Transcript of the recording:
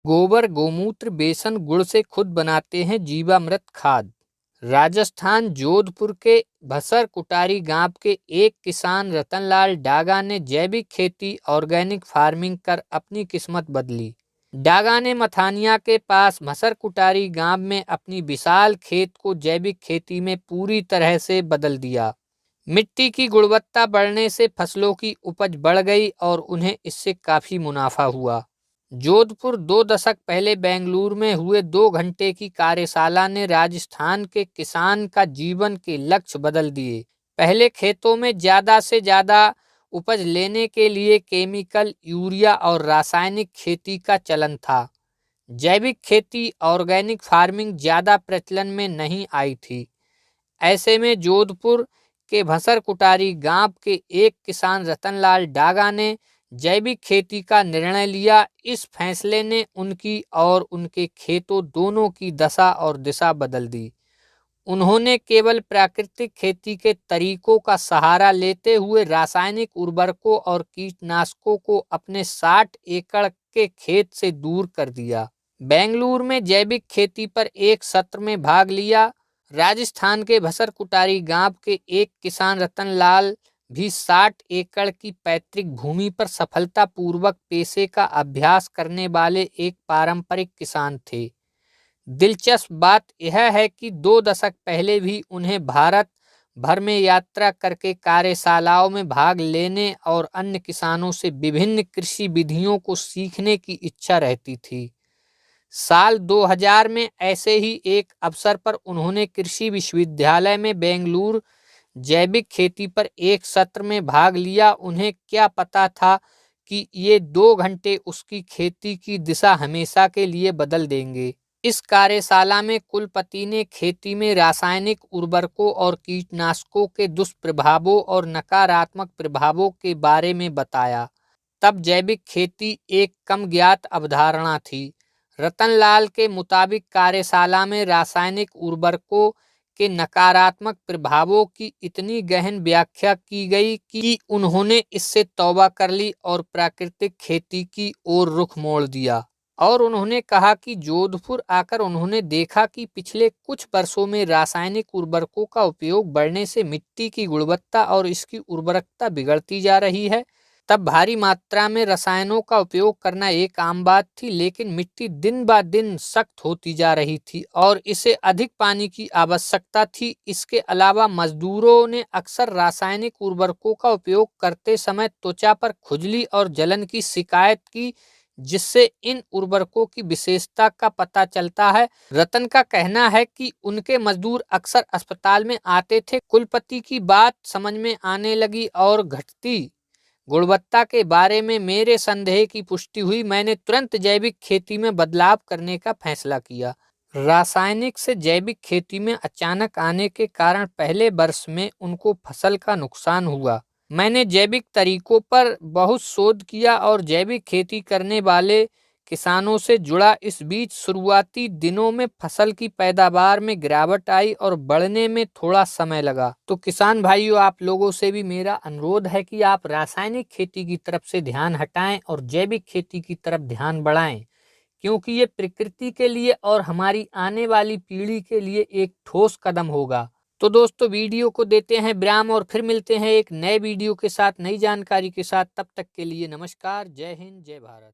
गोबर, गोमूत्र, बेसन, गुड़ से खुद बनाते हैं जीवामृत खाद। राजस्थान जोधपुर के भसर कुटारी गांव के एक किसान रतनलाल डागा ने जैविक खेती ऑर्गेनिक फार्मिंग कर अपनी किस्मत बदली। डागा ने मथानिया के पास भसर कुटारी गांव में अपनी विशाल खेत को जैविक खेती में पूरी तरह से बदल दिया। मिट्टी की गुणवत्ता बढ़ने से फसलों की उपज बढ़ गई और उन्हें इससे काफी मुनाफा हुआ। जोधपुर 2 दशक पहले बेंगलुरु में हुए 2 घंटे की कार्यशाला ने राजस्थान के किसान का जीवन के लक्ष्य बदल दिए। पहले खेतों में ज्यादा से ज्यादा उपज लेने के लिए केमिकल, यूरिया और रासायनिक खेती का चलन था। जैविक खेती, ऑर्गेनिक फार्मिंग ज्यादा प्रचलन में नहीं आई थी। ऐसे में जोधपुर के भसर कुटारी गांव के एक किसान रतनलाल डागा ने जैविक खेती का निर्णय लिया। इस फैसले ने उनकी और उनके खेतों दोनों की दशा और दिशा बदल दी। उन्होंने केवल प्राकृतिक खेती के तरीकों का सहारा लेते हुए रासायनिक उर्वरकों और कीटनाशकों को अपने 60 एकड़ के खेत से दूर कर दिया। बेंगलुरु में जैविक खेती पर एक सत्र में भाग लिया। राजस्थान के भसर कुटारी गांव के एक किसान रतनलाल भी 60 एकड़ की पैतृक भूमि पर सफलतापूर्वक पेशे का अभ्यास करने वाले एक पारंपरिक किसान थे। दिलचस्प बात यह है कि 2 दशक पहले भी उन्हें भारत भर में यात्रा करके कार्यशालाओं में भाग लेने और अन्य किसानों से विभिन्न कृषि विधियों को सीखने की इच्छा रहती थी। साल 2000 में ऐसे ही एक अवसर पर उन्होंने कृषि विश्वविद्यालय में बेंगलुरु जैविक खेती पर एक सत्र में भाग लिया। उन्हें क्या पता था कि ये 2 घंटे उसकी खेती की दिशा हमेशा के लिए बदल देंगे। इस कार्यशाला में कुलपति ने खेती में रासायनिक उर्वरकों और कीटनाशकों के दुष्प्रभावों और नकारात्मक प्रभावों के बारे में बताया। तब जैविक खेती एक कम ज्ञात अवधारणा थी। रतनलाल के मुताबिक कार्यशाला में रासायनिक उर्वरकों के नकारात्मक प्रभावों की इतनी गहन व्याख्या की गई कि उन्होंने इससे तौबा कर ली और प्राकृतिक खेती की ओर रुख मोड़ दिया। और उन्होंने कहा कि जोधपुर आकर उन्होंने देखा कि पिछले कुछ वर्षों में रासायनिक उर्वरकों का उपयोग बढ़ने से मिट्टी की गुणवत्ता और इसकी उर्वरकता बिगड़ती जा रही है। तब भारी मात्रा में रसायनों का उपयोग करना एक आम बात थी, लेकिन मिट्टी दिन ब दिन सख्त होती जा रही थी और इसे अधिक पानी की आवश्यकता थी। इसके अलावा मजदूरों ने अक्सर रासायनिक उर्वरकों का उपयोग करते समय त्वचा पर खुजली और जलन की शिकायत की, जिससे इन उर्वरकों की विशेषता का पता चलता है। रतन का कहना है कि उनके मजदूर अक्सर अस्पताल में आते थे। कुलपति की बात समझ में आने लगी और घटती गुणवत्ता के बारे में मेरे संदेह की पुष्टि हुई। मैंने तुरंत जैविक खेती में बदलाव करने का फैसला किया। रासायनिक से जैविक खेती में अचानक आने के कारण पहले वर्ष में उनको फसल का नुकसान हुआ। मैंने जैविक तरीकों पर बहुत शोध किया और जैविक खेती करने वाले किसानों से जुड़ा। इस बीच शुरुआती दिनों में फसल की पैदावार में गिरावट आई और बढ़ने में थोड़ा समय लगा। तो किसान भाइयों, आप लोगों से भी मेरा अनुरोध है कि आप रासायनिक खेती की तरफ से ध्यान हटाएं और जैविक खेती की तरफ ध्यान बढ़ाएं, क्योंकि ये प्रकृति के लिए और हमारी आने वाली पीढ़ी के लिए एक ठोस कदम होगा। तो दोस्तों, वीडियो को देते हैं विराम और फिर मिलते हैं एक नए वीडियो के साथ, नई जानकारी के साथ। तब तक के लिए नमस्कार, जय हिंद, जय भारत।